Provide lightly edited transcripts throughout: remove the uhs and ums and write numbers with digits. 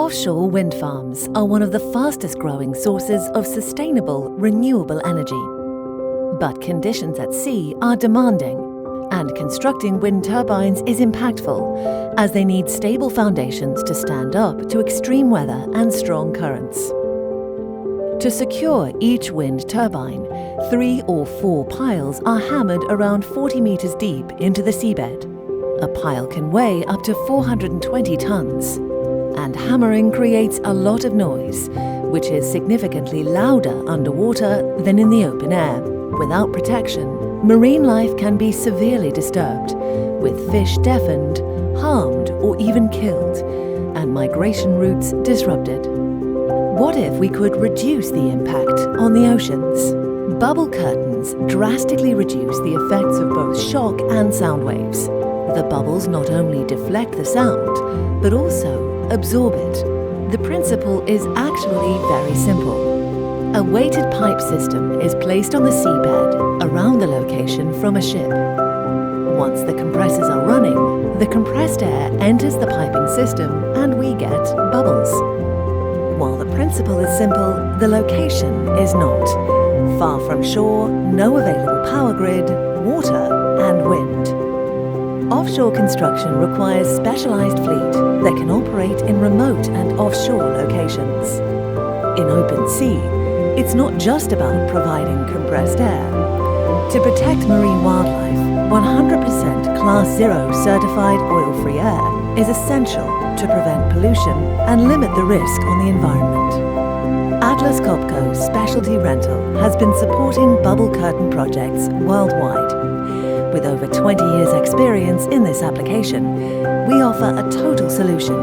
Offshore wind farms are one of the fastest growing sources of sustainable, renewable energy. But conditions at sea are demanding, and constructing wind turbines is impactful, as they need stable foundations to stand up to extreme weather and strong currents. To secure each wind turbine, 3 or 4 piles are hammered around 40 meters deep into the seabed. A pile can weigh up to 420 tons, and hammering creates a lot of noise, which is significantly louder underwater than in the open air. Without protection, marine life can be severely disturbed, with fish deafened, harmed, or even killed, and migration routes disrupted. What if we could reduce the impact on the oceans? Bubble curtains drastically reduce the effects of both shock and sound waves. The bubbles not only deflect the sound, but also absorb it. The principle is actually very simple. A weighted pipe system is placed on the seabed around the location from a ship. Once the compressors are running, the compressed air enters the piping system and we get bubbles. While the principle is simple, the location is not. Far from shore, no available power grid, water and wind. Offshore construction requires specialized fleet that can operate in remote and offshore locations. In open sea, it's not just about providing compressed air. To protect marine wildlife, 100% Class 0 certified oil-free air is essential to prevent pollution and limit the risk on the environment. Atlas Copco Specialty Rental has been supporting bubble curtain projects worldwide. With over 20 years' experience in this application, we offer a total solution.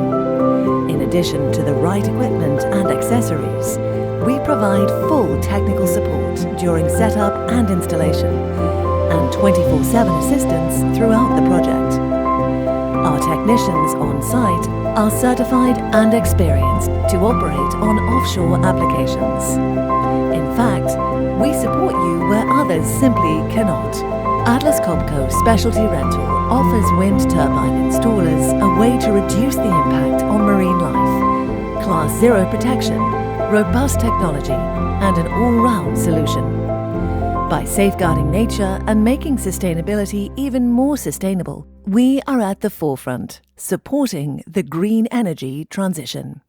In addition to the right equipment and accessories, we provide full technical support during setup and installation, and 24/7 assistance throughout the project. Our technicians on site are certified and experienced to operate on offshore applications. In fact, we support you where others simply cannot. Atlas Copco Specialty Rental offers wind turbine installers a way to reduce the impact on marine life, Class 0 protection, robust technology, and an all-round solution. By safeguarding nature and making sustainability even more sustainable, we are at the forefront, supporting the green energy transition.